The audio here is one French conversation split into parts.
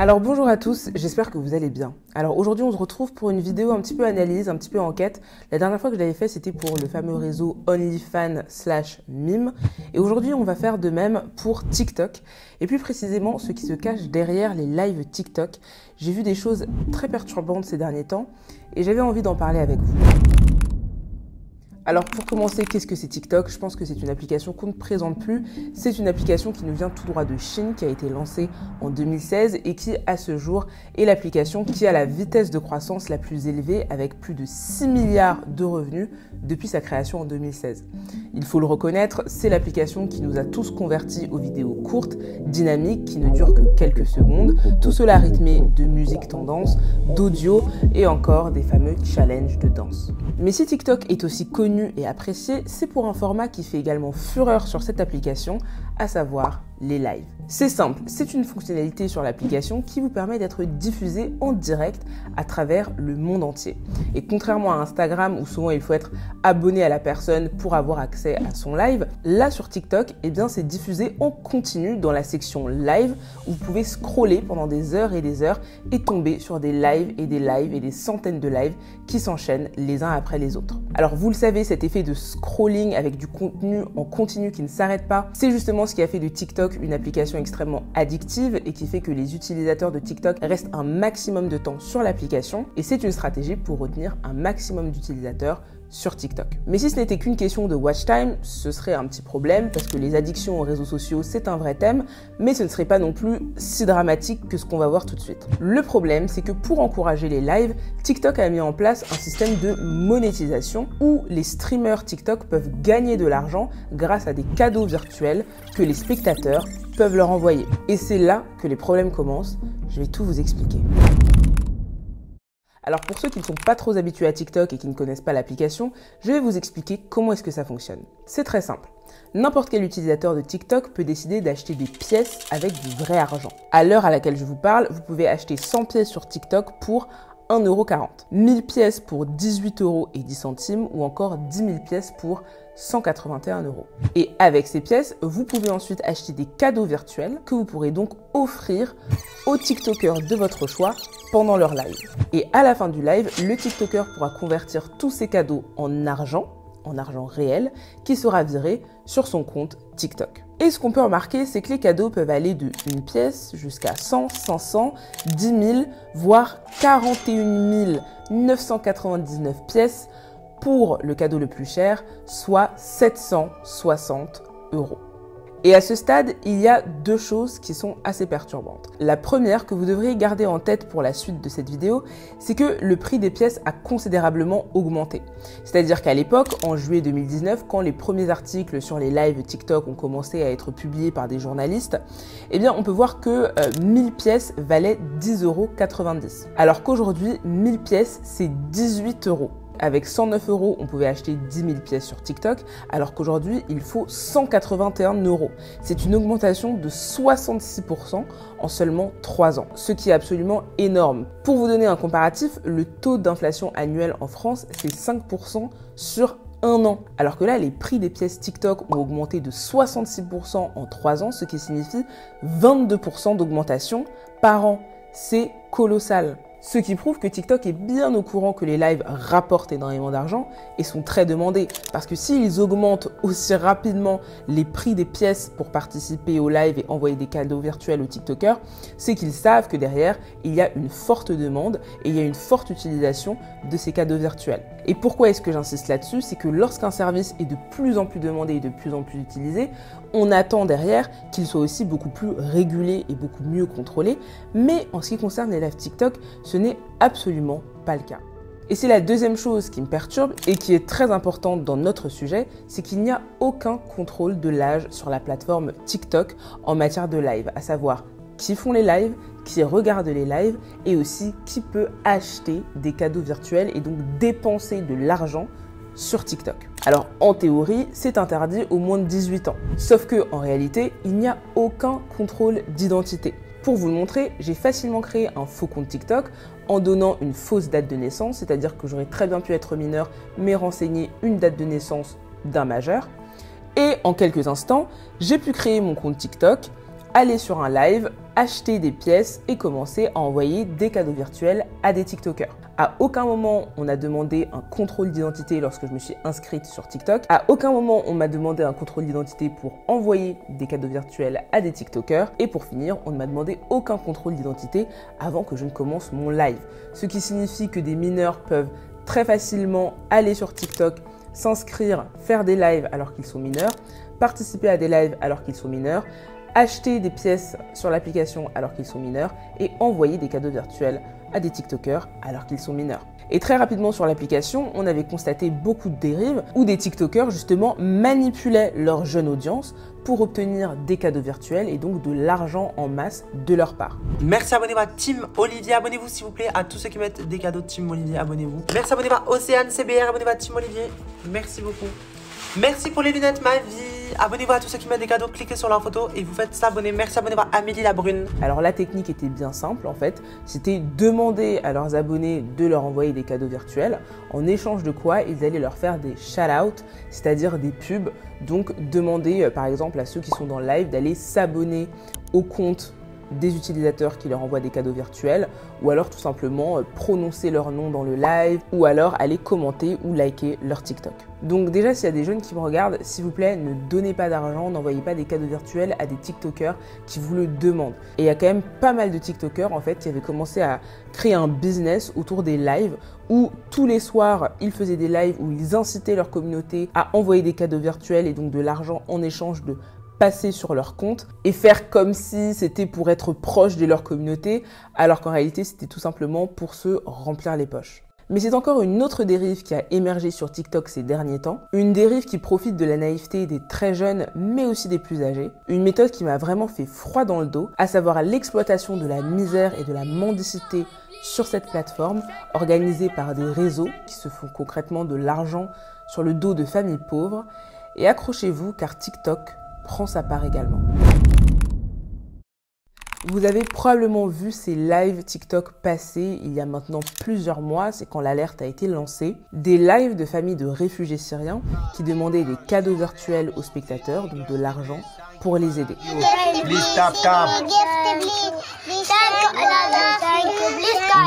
Alors bonjour à tous, j'espère que vous allez bien. Alors aujourd'hui on se retrouve pour une vidéo un petit peu analyse, un petit peu enquête. La dernière fois que je l'avais fait c'était pour le fameux réseau OnlyFans/meme et aujourd'hui on va faire de même pour TikTok et plus précisément ce qui se cache derrière les lives TikTok. J'ai vu des choses très perturbantes ces derniers temps et j'avais envie d'en parler avec vous. Alors pour commencer, qu'est-ce que c'est TikTok? Je pense que c'est une application qu'on ne présente plus. C'est une application qui nous vient tout droit de Chine, qui a été lancée en 2016 et qui, à ce jour, est l'application qui a la vitesse de croissance la plus élevée avec plus de 6 milliards de revenus depuis sa création en 2016. Il faut le reconnaître, c'est l'application qui nous a tous convertis aux vidéos courtes, dynamiques, qui ne durent que quelques secondes, tout cela rythmé de musique tendance, d'audio et encore des fameux challenges de danse. Mais si TikTok est aussi connu et apprécié, c'est pour un format qui fait également fureur sur cette application, à savoir les lives. C'est simple, c'est une fonctionnalité sur l'application qui vous permet d'être diffusé en direct à travers le monde entier. Et contrairement à Instagram où souvent il faut être abonné à la personne pour avoir accès à son live, là sur TikTok, eh bien c'est diffusé en continu dans la section live où vous pouvez scroller pendant des heures et tomber sur des lives et des centaines de lives qui s'enchaînent les uns après les autres. Alors vous le savez, cet effet de scrolling avec du contenu en continu qui ne s'arrête pas, c'est justement ce qui a fait de TikTok une application extrêmement addictive et qui fait que les utilisateurs de TikTok restent un maximum de temps sur l'application et c'est une stratégie pour retenir un maximum d'utilisateurs sur TikTok. Mais si ce n'était qu'une question de watch time, ce serait un petit problème parce que les addictions aux réseaux sociaux, c'est un vrai thème, mais ce ne serait pas non plus si dramatique que ce qu'on va voir tout de suite. Le problème, c'est que pour encourager les lives, TikTok a mis en place un système de monétisation où les streamers TikTok peuvent gagner de l'argent grâce à des cadeaux virtuels que les spectateurs peuvent leur envoyer. Et c'est là que les problèmes commencent. Je vais tout vous expliquer. Alors pour ceux qui ne sont pas trop habitués à TikTok et qui ne connaissent pas l'application, je vais vous expliquer comment est-ce que ça fonctionne. C'est très simple. N'importe quel utilisateur de TikTok peut décider d'acheter des pièces avec du vrai argent. À l'heure à laquelle je vous parle, vous pouvez acheter 100 pièces sur TikTok pour 1,40 €, 1000 pièces pour 18,10 € ou encore 10 000 pièces pour 181 €. Et avec ces pièces, vous pouvez ensuite acheter des cadeaux virtuels que vous pourrez donc offrir aux TikTokers de votre choix pendant leur live. Et à la fin du live, le TikToker pourra convertir tous ces cadeaux en argent réel, qui sera viré sur son compte TikTok. Et ce qu'on peut remarquer, c'est que les cadeaux peuvent aller de 1 pièce jusqu'à 100, 500, 10 000, voire 41 999 pièces pour le cadeau le plus cher, soit 760 €. Et à ce stade, il y a deux choses qui sont assez perturbantes. La première que vous devriez garder en tête pour la suite de cette vidéo, c'est que le prix des pièces a considérablement augmenté. C'est-à-dire qu'à l'époque, en juillet 2019, quand les premiers articles sur les lives TikTok ont commencé à être publiés par des journalistes, eh bien on peut voir que 1000 pièces valaient 10,90 €. Alors qu'aujourd'hui, 1000 pièces, c'est 18 €. Avec 109 €, on pouvait acheter 10 000 pièces sur TikTok, alors qu'aujourd'hui, il faut 181 €. C'est une augmentation de 66% en seulement 3 ans, ce qui est absolument énorme. Pour vous donner un comparatif, le taux d'inflation annuel en France, c'est 5% sur un an. Alors que là, les prix des pièces TikTok ont augmenté de 66% en 3 ans, ce qui signifie 22% d'augmentation par an. C'est colossal. Ce qui prouve que TikTok est bien au courant que les lives rapportent énormément d'argent et sont très demandés. Parce que s'ils augmentent aussi rapidement les prix des pièces pour participer au live et envoyer des cadeaux virtuels aux TikTokers, c'est qu'ils savent que derrière, il y a une forte demande et il y a une forte utilisation de ces cadeaux virtuels. Et pourquoi est-ce que j'insiste là-dessus? C'est que lorsqu'un service est de plus en plus demandé et de plus en plus utilisé, on attend derrière qu'il soit aussi beaucoup plus régulé et beaucoup mieux contrôlé. Mais en ce qui concerne les lives TikTok, ce n'est absolument pas le cas. Et c'est la deuxième chose qui me perturbe et qui est très importante dans notre sujet, c'est qu'il n'y a aucun contrôle de l'âge sur la plateforme TikTok en matière de live, à savoir qui font les lives, qui regarde les lives et aussi qui peut acheter des cadeaux virtuels et donc dépenser de l'argent sur TikTok. Alors en théorie, c'est interdit aux moins de 18 ans. Sauf que en réalité, il n'y a aucun contrôle d'identité. Pour vous le montrer, j'ai facilement créé un faux compte TikTok en donnant une fausse date de naissance, c'est-à-dire que j'aurais très bien pu être mineur mais renseigner une date de naissance d'un majeur. Et en quelques instants, j'ai pu créer mon compte TikTok, aller sur un live, acheter des pièces et commencer à envoyer des cadeaux virtuels à des TikTokers. À aucun moment, on a demandé un contrôle d'identité lorsque je me suis inscrite sur TikTok. À aucun moment, on m'a demandé un contrôle d'identité pour envoyer des cadeaux virtuels à des TikTokers. Et pour finir, on ne m'a demandé aucun contrôle d'identité avant que je ne commence mon live. Ce qui signifie que des mineurs peuvent très facilement aller sur TikTok, s'inscrire, faire des lives alors qu'ils sont mineurs, participer à des lives alors qu'ils sont mineurs, acheter des pièces sur l'application alors qu'ils sont mineurs et envoyer des cadeaux virtuels à des TikTokers alors qu'ils sont mineurs. Et très rapidement sur l'application, on avait constaté beaucoup de dérives où des TikTokers justement manipulaient leur jeune audience pour obtenir des cadeaux virtuels et donc de l'argent en masse de leur part. Merci, abonnez-vous à Team Olivier, abonnez-vous s'il vous plaît à tous ceux qui mettent des cadeaux de Team Olivier, abonnez-vous. Merci, abonnez-vous à Océane CBR, abonnez-vous à Team Olivier, merci beaucoup. Merci pour les lunettes, ma vie. Abonnez-vous à tous ceux qui mettent des cadeaux, cliquez sur leur photo et vous faites s'abonner. Merci, abonnez-vous à Amélie la Brune. Alors la technique était bien simple en fait, c'était demander à leurs abonnés de leur envoyer des cadeaux virtuels, en échange de quoi ils allaient leur faire des shout-outs, c'est-à-dire des pubs. Donc demander par exemple à ceux qui sont dans le live d'aller s'abonner au compte des utilisateurs qui leur envoient des cadeaux virtuels ou alors tout simplement prononcer leur nom dans le live ou alors aller commenter ou liker leur TikTok. Donc déjà s'il y a des jeunes qui me regardent, s'il vous plaît ne donnez pas d'argent, n'envoyez pas des cadeaux virtuels à des TikTokers qui vous le demandent. Et il y a quand même pas mal de TikTokers en fait qui avaient commencé à créer un business autour des lives où tous les soirs ils faisaient des lives où ils incitaient leur communauté à envoyer des cadeaux virtuels et donc de l'argent en échange de passer sur leur compte et faire comme si c'était pour être proche de leur communauté, alors qu'en réalité c'était tout simplement pour se remplir les poches. Mais c'est encore une autre dérive qui a émergé sur TikTok ces derniers temps, une dérive qui profite de la naïveté des très jeunes mais aussi des plus âgés, une méthode qui m'a vraiment fait froid dans le dos, à savoir l'exploitation de la misère et de la mendicité sur cette plateforme, organisée par des réseaux qui se font concrètement de l'argent sur le dos de familles pauvres. Et accrochez-vous car TikTok prend sa part également. Vous avez probablement vu ces lives TikTok passer il y a maintenant plusieurs mois, c'est quand l'alerte a été lancée. Des lives de familles de réfugiés syriens qui demandaient des cadeaux virtuels aux spectateurs, donc de l'argent, pour les aider.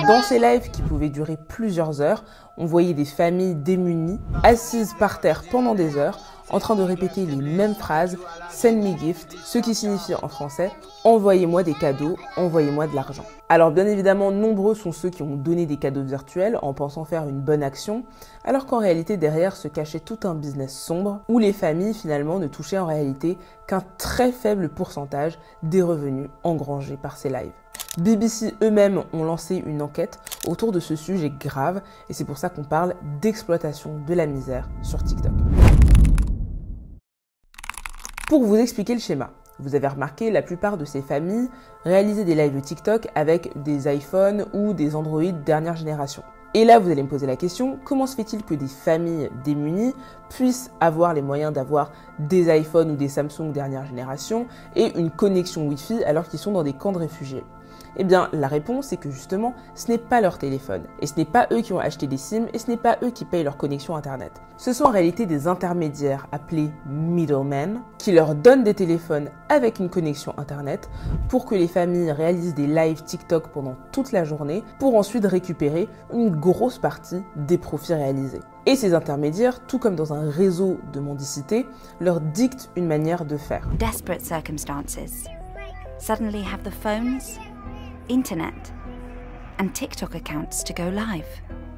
Dans ces lives qui pouvaient durer plusieurs heures, on voyait des familles démunies, assises par terre pendant des heures, en train de répéter les mêmes phrases « Send me gift », ce qui signifie en français « Envoyez-moi des cadeaux, envoyez-moi de l'argent ». Alors bien évidemment, nombreux sont ceux qui ont donné des cadeaux virtuels en pensant faire une bonne action, alors qu'en réalité derrière se cachait tout un business sombre où les familles finalement ne touchaient en réalité qu'un très faible pourcentage des revenus engrangés par ces lives. BBC eux-mêmes ont lancé une enquête autour de ce sujet grave et c'est pour ça qu'on parle d'exploitation de la misère sur TikTok. Pour vous expliquer le schéma, vous avez remarqué, la plupart de ces familles réalisaient des lives TikTok avec des iPhones ou des Android dernière génération. Et là, vous allez me poser la question, comment se fait-il que des familles démunies puissent avoir les moyens d'avoir des iPhones ou des Samsung dernière génération et une connexion Wi-Fi alors qu'ils sont dans des camps de réfugiés ? Eh bien, la réponse, c'est que justement, ce n'est pas leur téléphone. Et ce n'est pas eux qui ont acheté des SIM et ce n'est pas eux qui payent leur connexion Internet. Ce sont en réalité des intermédiaires appelés middlemen qui leur donnent des téléphones avec une connexion Internet pour que les familles réalisent des lives TikTok pendant toute la journée pour ensuite récupérer une grosse partie des profits réalisés. Et ces intermédiaires, tout comme dans un réseau de mendicité, leur dictent une manière de faire. Desperate circumstances suddenly have the phones, internet and TikTok accounts to go live.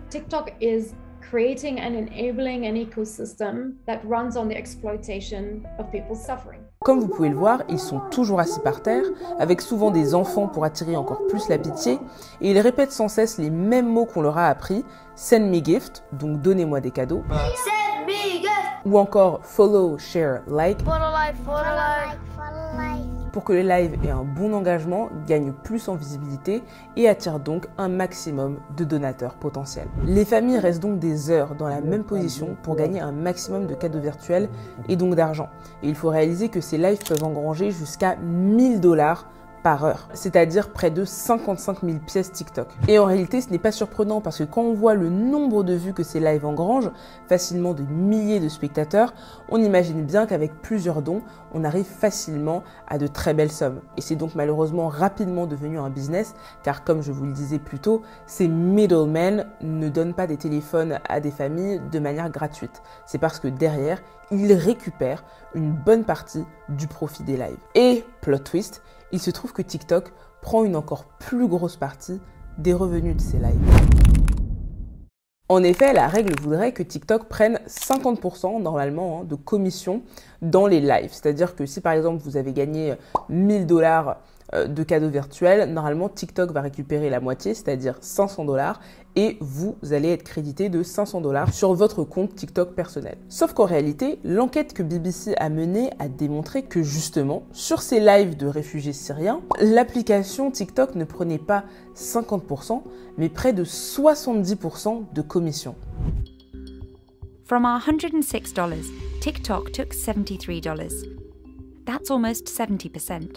TikTok is creating and enabling an ecosystem that runs on the exploitation of people's suffering. Comme vous pouvez le voir, ils sont toujours assis par terre, avec souvent des enfants pour attirer encore plus la pitié, et ils répètent sans cesse les mêmes mots qu'on leur a appris, « Send me gift », donc « donnez-moi des cadeaux », Send me gift. ou encore « Follow, share, like », Follow like, follow like, follow like. pour que le live ait un bon engagement, gagne plus en visibilité et attire donc un maximum de donateurs potentiels. Les familles restent donc des heures dans la même position pour gagner un maximum de cadeaux virtuels et donc d'argent. Et il faut réaliser que ces lives peuvent engranger jusqu'à 1 000 $ par heure, c'est-à-dire près de 55 000 pièces TikTok. Et en réalité, ce n'est pas surprenant parce que quand on voit le nombre de vues que ces lives engrangent, facilement de milliers de spectateurs, on imagine bien qu'avec plusieurs dons, on arrive facilement à de très belles sommes. Et c'est donc malheureusement rapidement devenu un business, car comme je vous le disais plus tôt, ces middlemen ne donnent pas des téléphones à des familles de manière gratuite. C'est parce que derrière, ils récupèrent une bonne partie du profit des lives. Et, plot twist, il se trouve que TikTok prend une encore plus grosse partie des revenus de ces lives. En effet, la règle voudrait que TikTok prenne 50% normalement de commission dans les lives. C'est-à-dire que si par exemple vous avez gagné 1 000 $ de cadeaux virtuels, normalement TikTok va récupérer la moitié, c'est-à-dire 500 $, et vous allez être crédité de 500 $ sur votre compte TikTok personnel. Sauf qu'en réalité, l'enquête que BBC a menée a démontré que justement, sur ces lives de réfugiés syriens, l'application TikTok ne prenait pas 50%, mais près de 70% de commission. From our $106, TikTok took $73. That's almost 70%.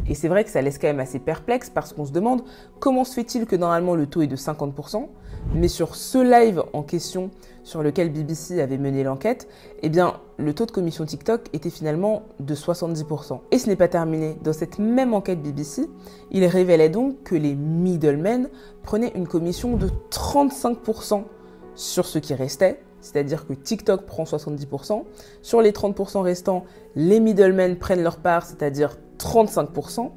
Et c'est vrai que ça laisse quand même assez perplexe parce qu'on se demande comment se fait-il que normalement le taux est de 50%, mais sur ce live en question sur lequel BBC avait mené l'enquête, eh bien le taux de commission TikTok était finalement de 70%. Et ce n'est pas terminé. Dans cette même enquête BBC, il révélait donc que les middlemen prenaient une commission de 35% sur ce qui restait. C'est-à-dire que TikTok prend 70%. Sur les 30% restants, les middlemen prennent leur part, c'est-à-dire 35%.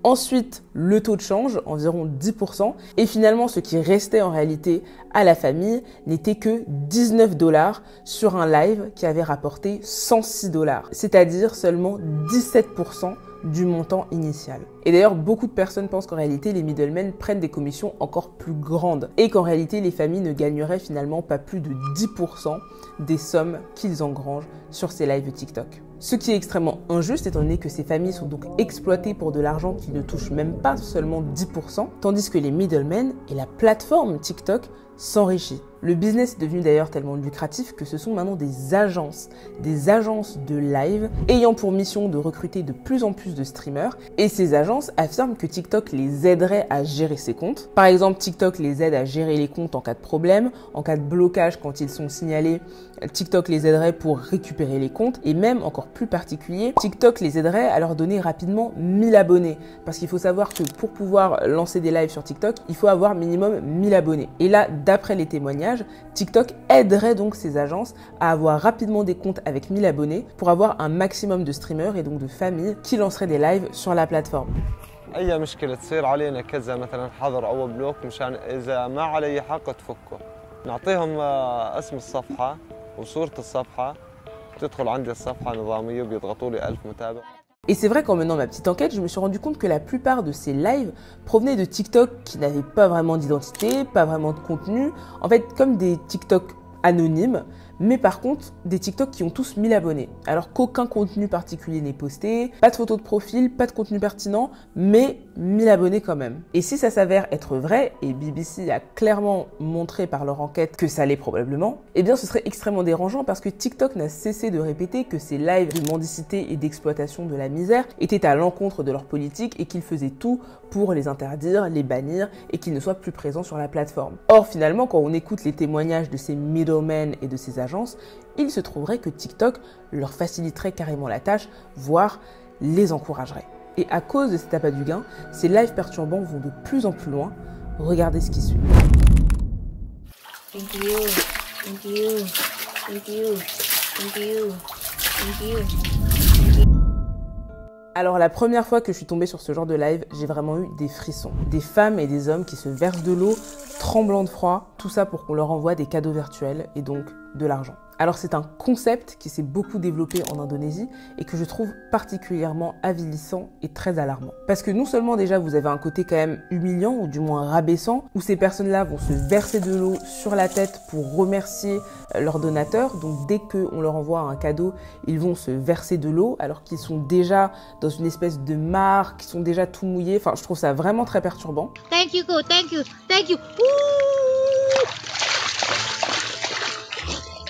Ensuite, le taux de change, environ 10%. Et finalement, ce qui restait en réalité à la famille n'était que 19 $ sur un live qui avait rapporté 106 $. C'est-à-dire seulement 17% du montant initial. Et d'ailleurs, beaucoup de personnes pensent qu'en réalité, les middlemen prennent des commissions encore plus grandes et qu'en réalité, les familles ne gagneraient finalement pas plus de 10% des sommes qu'ils engrangent sur ces lives TikTok. Ce qui est extrêmement injuste étant donné que ces familles sont donc exploitées pour de l'argent qui ne touche même pas seulement 10%, tandis que les middlemen et la plateforme TikTok s'enrichissent. Le business est devenu d'ailleurs tellement lucratif que ce sont maintenant des agences de live ayant pour mission de recruter de plus en plus de streamers, et ces agences affirment que TikTok les aiderait à gérer ces comptes. Par exemple, TikTok les aide à gérer les comptes en cas de problème, en cas de blocage quand ils sont signalés, TikTok les aiderait pour récupérer les comptes, et même encore plus particulier, TikTok les aiderait à leur donner rapidement 1000 abonnés, parce qu'il faut savoir que pour pouvoir lancer des lives sur TikTok, il faut avoir minimum 1000 abonnés. Et là, d'après les témoignages, TikTok aiderait donc ces agences à avoir rapidement des comptes avec 1000 abonnés pour avoir un maximum de streamers et donc de familles qui lanceraient des lives sur la plateforme. أي مشكلة تصير علينا كذا مثلا حظر أو بلوك مشان إذا ما علي حق تفكه نعطيهم اسم الصفحة وصورة الصفحة تدخل عندي الصفحة نظامية وبيضغطوا لي 1000 متابع. Et c'est vrai qu'en menant ma petite enquête, je me suis rendu compte que la plupart de ces lives provenaient de TikTok qui n'avaient pas vraiment d'identité, pas vraiment de contenu, en fait comme des TikTok anonymes, mais par contre des TikTok qui ont tous 1000 abonnés, alors qu'aucun contenu particulier n'est posté, pas de photo de profil, pas de contenu pertinent, mais 1000 abonnés quand même. Et si ça s'avère être vrai, et BBC a clairement montré par leur enquête que ça l'est probablement, eh bien ce serait extrêmement dérangeant parce que TikTok n'a cessé de répéter que ces lives de mendicité et d'exploitation de la misère étaient à l'encontre de leur politique et qu'ils faisaient tout pour les interdire, les bannir et qu'ils ne soient plus présents sur la plateforme. Or finalement, quand on écoute les témoignages de ces middlemen et de ces agences, il se trouverait que TikTok leur faciliterait carrément la tâche, voire les encouragerait. Et à cause de cet appât du gain, ces lives perturbants vont de plus en plus loin. Regardez ce qui suit. Thank you. Thank you. Thank you. Thank you. Thank you. Alors la première fois que je suis tombée sur ce genre de live, j'ai vraiment eu des frissons. Des femmes et des hommes qui se versent de l'eau, tremblant de froid, tout ça pour qu'on leur envoie des cadeaux virtuels et donc de l'argent. Alors c'est un concept qui s'est beaucoup développé en Indonésie et que je trouve particulièrement avilissant et très alarmant. Parce que non seulement déjà vous avez un côté quand même humiliant ou du moins rabaissant, où ces personnes-là vont se verser de l'eau sur la tête pour remercier leurs donateurs. Donc dès qu'on leur envoie un cadeau, ils vont se verser de l'eau alors qu'ils sont déjà dans une espèce de mare, qu'ils sont déjà tout mouillés. Enfin, je trouve ça vraiment très perturbant. Thank you, thank you, thank you.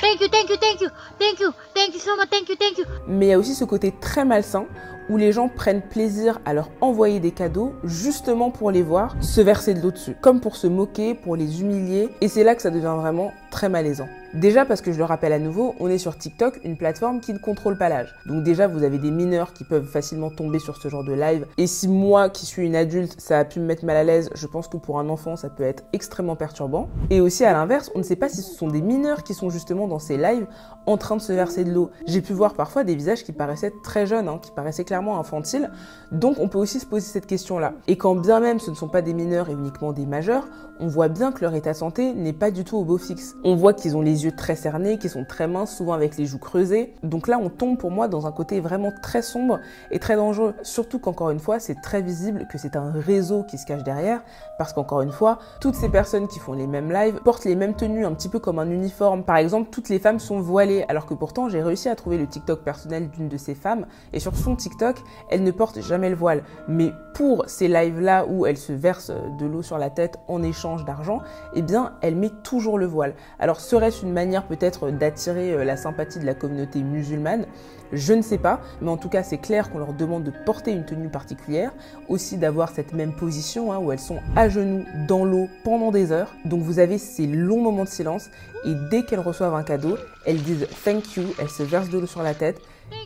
Thank you, thank you, thank you, thank you, thank you so much, thank you, thank you. Mais il y a aussi ce côté très malsain où les gens prennent plaisir à leur envoyer des cadeaux justement pour les voir se verser de l'eau dessus, comme pour se moquer, pour les humilier, et c'est là que ça devient vraiment très malaisant. Déjà parce que je le rappelle à nouveau, on est sur TikTok, une plateforme qui ne contrôle pas l'âge. Donc déjà, vous avez des mineurs qui peuvent facilement tomber sur ce genre de live. Et si moi, qui suis une adulte, ça a pu me mettre mal à l'aise, je pense que pour un enfant, ça peut être extrêmement perturbant. Et aussi à l'inverse, on ne sait pas si ce sont des mineurs qui sont justement dans ces lives en train de se verser de l'eau. J'ai pu voir parfois des visages qui paraissaient très jeunes, qui paraissaient clairement infantiles. Donc on peut aussi se poser cette question-là. Et quand bien même ce ne sont pas des mineurs et uniquement des majeurs, on voit bien que leur état de santé n'est pas du tout au beau fixe. On voit qu'ils ont les yeux très cernés, qu'ils sont très minces, souvent avec les joues creusées. Donc là, on tombe pour moi dans un côté vraiment très sombre et très dangereux. Surtout qu'encore une fois, c'est très visible que c'est un réseau qui se cache derrière. Parce qu'encore une fois, toutes ces personnes qui font les mêmes lives portent les mêmes tenues, un petit peu comme un uniforme. Par exemple, toutes les femmes sont voilées, alors que pourtant, j'ai réussi à trouver le TikTok personnel d'une de ces femmes. Et sur son TikTok, elle ne porte jamais le voile. Mais pour ces lives-là où elle se verse de l'eau sur la tête en échange d'argent, eh bien, elle met toujours le voile. Alors, serait-ce une manière peut-être d'attirer la sympathie de la communauté musulmane? Je ne sais pas, mais en tout cas, c'est clair qu'on leur demande de porter une tenue particulière, aussi d'avoir cette même position où elles sont à genoux dans l'eau pendant des heures. Donc, vous avez ces longs moments de silence et dès qu'elles reçoivent un cadeau, elles disent « thank you », elles se versent de l'eau sur la tête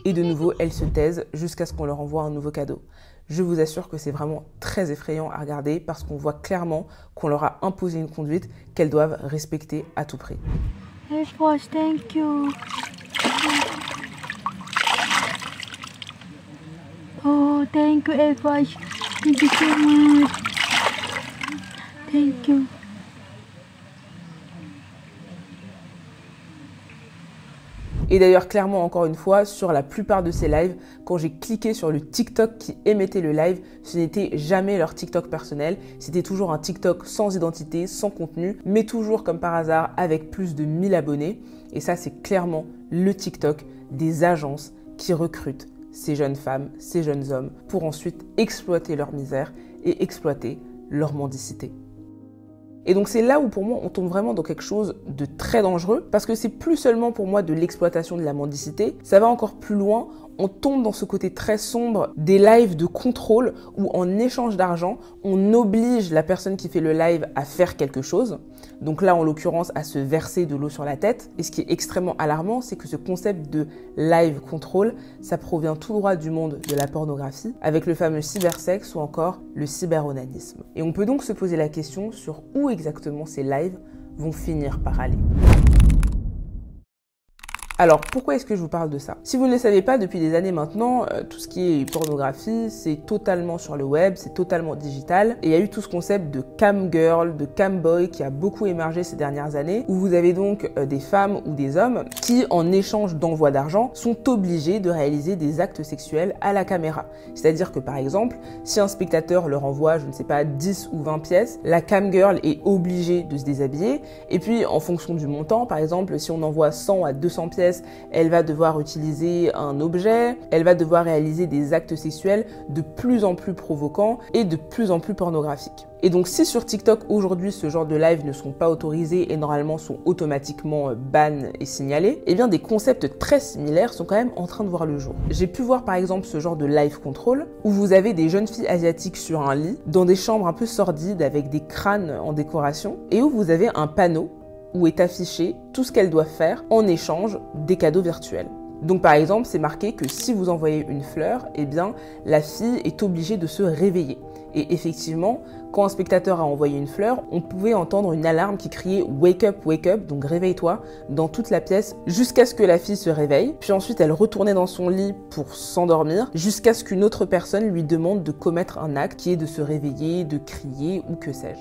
et de nouveau, elles se taisent jusqu'à ce qu'on leur envoie un nouveau cadeau. Je vous assure que c'est vraiment très effrayant à regarder parce qu'on voit clairement qu'on leur a imposé une conduite qu'elles doivent respecter à tout prix. F-Wash, thank you. Oh, thank you, F-Wash. Thank you so much. Thank you. Et d'ailleurs, clairement, encore une fois, sur la plupart de ces lives, quand j'ai cliqué sur le TikTok qui émettait le live, ce n'était jamais leur TikTok personnel. C'était toujours un TikTok sans identité, sans contenu, mais toujours comme par hasard avec plus de 1000 abonnés. Et ça, c'est clairement le TikTok des agences qui recrutent ces jeunes femmes, ces jeunes hommes, pour ensuite exploiter leur misère et exploiter leur mendicité. Et donc c'est là où pour moi on tombe vraiment dans quelque chose de très dangereux parce que c'est plus seulement pour moi de l'exploitation de la mendicité, ça va encore plus loin, on tombe dans ce côté très sombre des lives de contrôle où en échange d'argent, on oblige la personne qui fait le live à faire quelque chose. Donc là en l'occurrence à se verser de l'eau sur la tête. Et ce qui est extrêmement alarmant, c'est que ce concept de live control, ça provient tout droit du monde de la pornographie avec le fameux cybersexe ou encore le cyberonanisme. Et on peut donc se poser la question sur où exactement ces lives vont finir par aller. Alors, pourquoi est-ce que je vous parle de ça? Si vous ne le savez pas, depuis des années maintenant, tout ce qui est pornographie, c'est totalement sur le web, c'est totalement digital. Et il y a eu tout ce concept de cam girl, de cam boy qui a beaucoup émergé ces dernières années, où vous avez donc des femmes ou des hommes qui, en échange d'envoi d'argent, sont obligés de réaliser des actes sexuels à la caméra. C'est-à-dire que par exemple, si un spectateur leur envoie, je ne sais pas, 10 ou 20 pièces, la cam girl est obligée de se déshabiller. Et puis, en fonction du montant, par exemple, si on envoie 100 à 200 pièces, elle va devoir utiliser un objet, elle va devoir réaliser des actes sexuels de plus en plus provocants et de plus en plus pornographiques. Et donc si sur TikTok aujourd'hui ce genre de live ne sont pas autorisés et normalement sont automatiquement ban et signalés, eh bien des concepts très similaires sont quand même en train de voir le jour. J'ai pu voir par exemple ce genre de live control où vous avez des jeunes filles asiatiques sur un lit, dans des chambres un peu sordides avec des crânes en décoration et où vous avez un panneau où est affiché tout ce qu'elles doivent faire en échange des cadeaux virtuels. Donc par exemple, c'est marqué que si vous envoyez une fleur, eh bien la fille est obligée de se réveiller. Et effectivement, quand un spectateur a envoyé une fleur, on pouvait entendre une alarme qui criait « wake up », donc réveille-toi, dans toute la pièce, jusqu'à ce que la fille se réveille. Puis ensuite, elle retournait dans son lit pour s'endormir, jusqu'à ce qu'une autre personne lui demande de commettre un acte qui est de se réveiller, de crier ou que sais-je.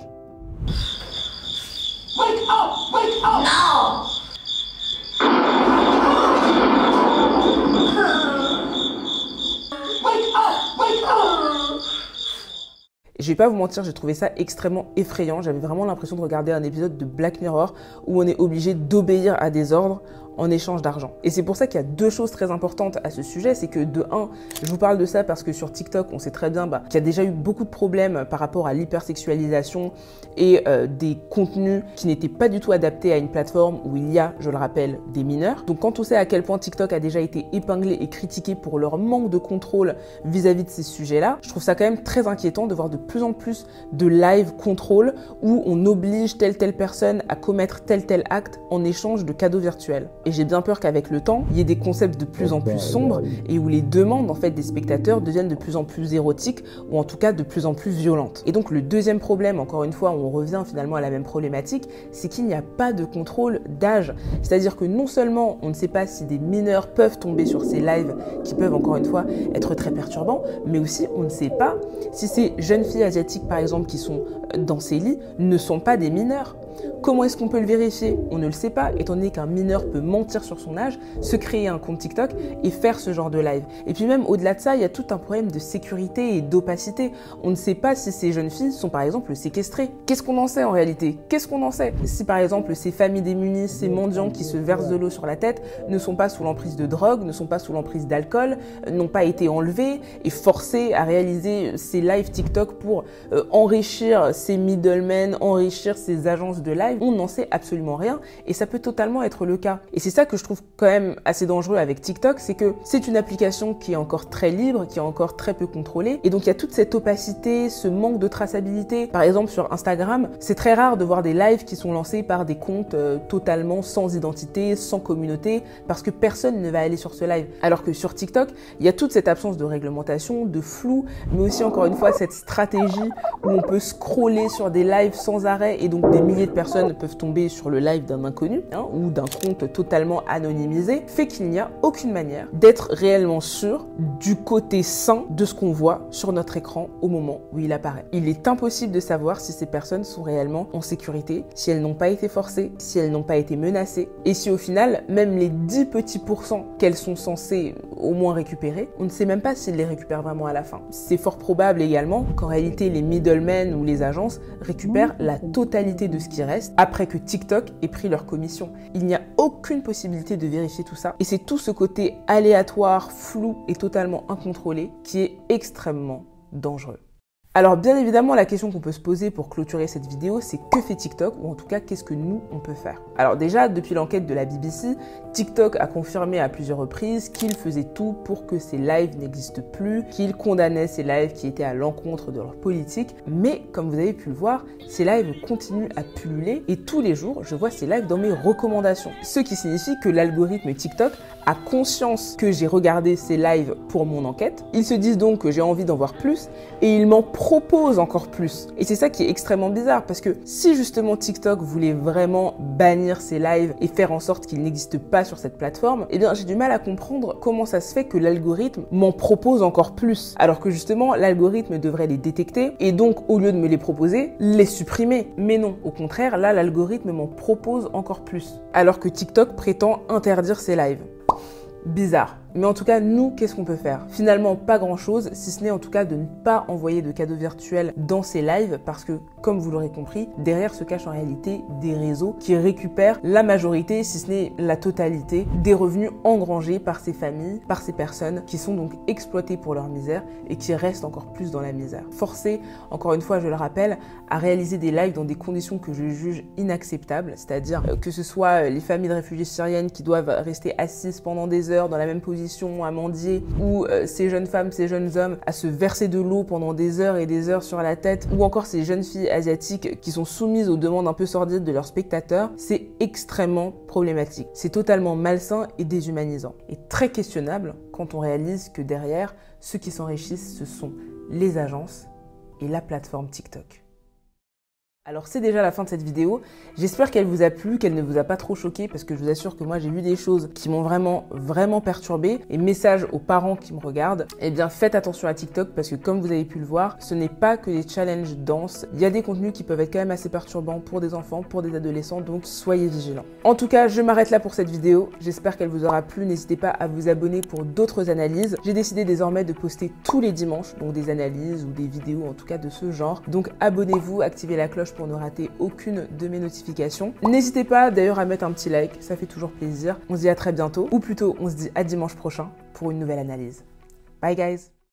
Wake up! Wake up! Now! Wake up! Wake up! Je vais pas vous mentir, j'ai trouvé ça extrêmement effrayant. J'avais vraiment l'impression de regarder un épisode de Black Mirror où on est obligé d'obéir à des ordres en échange d'argent. Et c'est pour ça qu'il y a deux choses très importantes à ce sujet, c'est que de un, je vous parle de ça parce que sur TikTok, on sait très bien qu'il y a déjà eu beaucoup de problèmes par rapport à l'hypersexualisation et des contenus qui n'étaient pas du tout adaptés à une plateforme où il y a, je le rappelle, des mineurs. Donc quand on sait à quel point TikTok a déjà été épinglé et critiqué pour leur manque de contrôle vis-à-vis de ces sujets-là, je trouve ça quand même très inquiétant de voir de plus en plus de live contrôle où on oblige telle personne à commettre tel acte en échange de cadeaux virtuels. Et j'ai bien peur qu'avec le temps, il y ait des concepts de plus en plus sombres et où les demandes en fait des spectateurs deviennent de plus en plus érotiques ou en tout cas de plus en plus violentes. Et donc le deuxième problème, encore une fois, on revient finalement à la même problématique, c'est qu'il n'y a pas de contrôle d'âge. C'est-à-dire que non seulement on ne sait pas si des mineurs peuvent tomber sur ces lives qui peuvent encore une fois être très perturbants, mais aussi on ne sait pas si ces jeunes filles asiatiques par exemple qui sont dans ces lits ne sont pas des mineurs. Comment est-ce qu'on peut le vérifier? On ne le sait pas, étant donné qu'un mineur peut mentir sur son âge, se créer un compte TikTok et faire ce genre de live. Et puis même au-delà de ça, il y a tout un problème de sécurité et d'opacité. On ne sait pas si ces jeunes filles sont par exemple séquestrées. Qu'est-ce qu'on en sait en réalité? Qu'est-ce qu'on en sait? Si par exemple ces familles démunies, ces mendiants qui se versent de l'eau sur la tête ne sont pas sous l'emprise de drogue, ne sont pas sous l'emprise d'alcool, n'ont pas été enlevés et forcés à réaliser ces lives TikTok pour enrichir ces middlemen, enrichir ces agences de live, on n'en sait absolument rien et ça peut totalement être le cas. Et c'est ça que je trouve quand même assez dangereux avec TikTok, c'est que c'est une application qui est encore très libre, qui est encore très peu contrôlée et donc il y a toute cette opacité, ce manque de traçabilité. Par exemple sur Instagram, c'est très rare de voir des lives qui sont lancés par des comptes totalement sans identité, sans communauté, parce que personne ne va aller sur ce live. Alors que sur TikTok, il y a toute cette absence de réglementation, de flou, mais aussi encore une fois cette stratégie où on peut scroller sur des lives sans arrêt et donc des milliers de personnes peuvent tomber sur le live d'un inconnu ou d'un compte totalement anonymisé, fait qu'il n'y a aucune manière d'être réellement sûr du côté sain de ce qu'on voit sur notre écran au moment où il apparaît. Il est impossible de savoir si ces personnes sont réellement en sécurité, si elles n'ont pas été forcées, si elles n'ont pas été menacées et si au final, même les 10 petits pourcents qu'elles sont censées au moins récupérer, on ne sait même pas s'ils les récupèrent vraiment à la fin. C'est fort probable également qu'en réalité les middlemen ou les agences récupèrent la totalité de ce qui reste après que TikTok ait pris leur commission. Il n'y a aucune possibilité de vérifier tout ça et c'est tout ce côté aléatoire, flou et totalement incontrôlé qui est extrêmement dangereux. Alors bien évidemment, la question qu'on peut se poser pour clôturer cette vidéo, c'est que fait TikTok ou en tout cas, qu'est-ce que nous, on peut faire? Alors déjà, depuis l'enquête de la BBC, TikTok a confirmé à plusieurs reprises qu'il faisait tout pour que ces lives n'existent plus, qu'il condamnait ces lives qui étaient à l'encontre de leur politique. Mais comme vous avez pu le voir, ces lives continuent à pulluler et tous les jours, je vois ces lives dans mes recommandations. Ce qui signifie que l'algorithme TikTok a conscience que j'ai regardé ces lives pour mon enquête. Ils se disent donc que j'ai envie d'en voir plus et ils m'en propose encore plus. Et c'est ça qui est extrêmement bizarre parce que si justement TikTok voulait vraiment bannir ces lives et faire en sorte qu'ils n'existent pas sur cette plateforme, eh bien j'ai du mal à comprendre comment ça se fait que l'algorithme m'en propose encore plus. Alors que justement l'algorithme devrait les détecter et donc au lieu de me les proposer, les supprimer. Mais non, au contraire, là l'algorithme m'en propose encore plus. Alors que TikTok prétend interdire ces lives. Bizarre. Mais en tout cas, nous, qu'est-ce qu'on peut faire? Finalement, pas grand-chose, si ce n'est en tout cas de ne pas envoyer de cadeaux virtuels dans ces lives parce que, comme vous l'aurez compris, derrière se cachent en réalité des réseaux qui récupèrent la majorité, si ce n'est la totalité, des revenus engrangés par ces familles, par ces personnes qui sont donc exploitées pour leur misère et qui restent encore plus dans la misère. Forcées, encore une fois, je le rappelle, à réaliser des lives dans des conditions que je juge inacceptables, c'est-à-dire que ce soit les familles de réfugiés syriennes qui doivent rester assises pendant des heures dans la même position à mendier, ou ces jeunes femmes, ces jeunes hommes à se verser de l'eau pendant des heures et des heures sur la tête, ou encore ces jeunes filles asiatiques qui sont soumises aux demandes un peu sordides de leurs spectateurs, c'est extrêmement problématique. C'est totalement malsain et déshumanisant. Et très questionnable quand on réalise que derrière, ceux qui s'enrichissent, ce sont les agences et la plateforme TikTok. Alors c'est déjà la fin de cette vidéo, j'espère qu'elle vous a plu, qu'elle ne vous a pas trop choqué parce que je vous assure que moi j'ai vu des choses qui m'ont vraiment perturbé. Et message aux parents qui me regardent, eh bien faites attention à TikTok parce que comme vous avez pu le voir, ce n'est pas que des challenges danse, il y a des contenus qui peuvent être quand même assez perturbants pour des enfants, pour des adolescents, donc soyez vigilants. En tout cas, je m'arrête là pour cette vidéo, j'espère qu'elle vous aura plu, n'hésitez pas à vous abonner pour d'autres analyses. J'ai décidé désormais de poster tous les dimanches, donc des analyses ou des vidéos en tout cas de ce genre, donc abonnez-vous, activez la cloche pour ne rater aucune de mes notifications. N'hésitez pas d'ailleurs à mettre un petit like, ça fait toujours plaisir. On se dit à très bientôt, ou plutôt on se dit à dimanche prochain pour une nouvelle analyse. Bye guys!